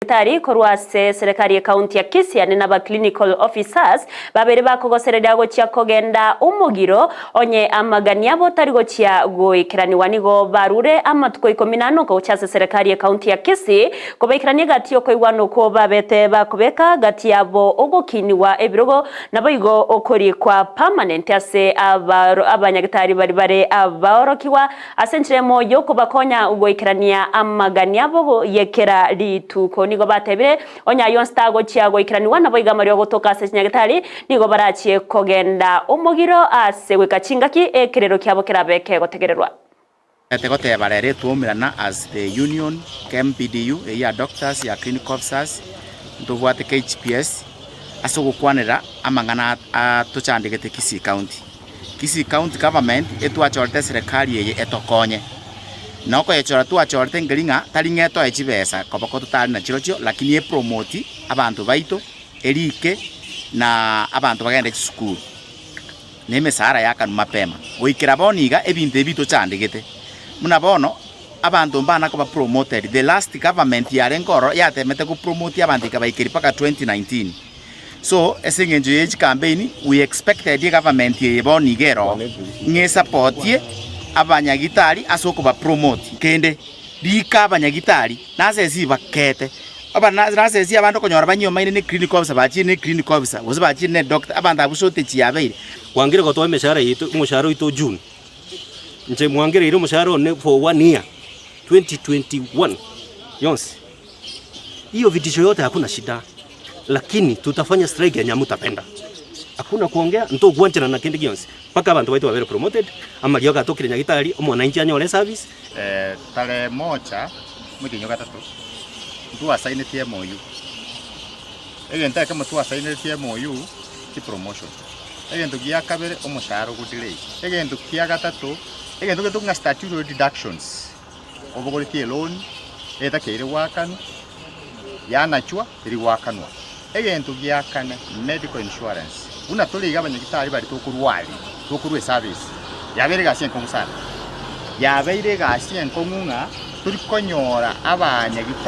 Tari korwase serikali ya kaunti ya Kisii n'aba clinical officers babere bakogoserera gochia kogenda umugiro onye amagania botari gochia goikeraniwa nigo barure amatuko 14 ko chase serikali ya kaunti ya Kisii kobekerania gatio koigwano ko babete bakobeka gati yabo ogokiniwa ebirogo naboigo okori kwa permanent ase abanyagitari bari abaorokiwa asenchiremo yoko bakonya ugoikerania amagania bo yekera lituko nigo batebire onya yonsta gochia goikeraniwa naboiga mario gotoka ase nyagitari nigo barachie kogenda umugiro ase gwikachingaki ekirero kyabo kirabeke gotegererwa Tegote barere tuomirana as the union KMPDU ya doctors ya clinical officers ndobwate KHPS asogukwanira amangana atochandegete Kisii County. Kisii County government etwachorete serikali yeye etokonye noko yechora twachorete ngiringa taringeto echibesa kobako tutari na chirochio lakini e promote abantu baito erike na abantu bagende school neme sara yakanu mapema goikira boniga ebintu ebito chandegete muna bono abantu mbana ko promoted the last government yare ngoro yatemete ku promote abantu kabaikiri paka 2019 so esengenjo ye campaign we expected the government ye bonigero nge support ye abanyagitari asoko ba promote kende dika abanyagitari nasezi bakete nasezi abantu konyora banyo maine ne clinical officer bachi ne clinical officer boze bachi ne doctor abantu abusote chiabeire kwangire ko to meshara yitu musharo ito June nje mwangire iro musharo ne for 1 year 2021 yonsi hiyo vitisho yote hakuna shida lakini tutafanya strike ya nyamutapenda hakuna kuongea nto kuanchana na kende yonsi paka abantu baitu babere promoted ama gyoka tokire nyagitari omwananchi anyole service tale mocha mutinyo gatatu tu asaine TMOU egenta kama tu asaine TMOU ki promotion egento gya kabere omusharo gudelay egento kya gatatu egento getunga statutory deductions obogoliti loan eta keire wakanu yanachwa iri wakanwa egento gya kana medical insurance una toliga abanyagitari bari tokurwe service yabere gasien kongusa yabeire gasien kongunga turi konyora abanyagitari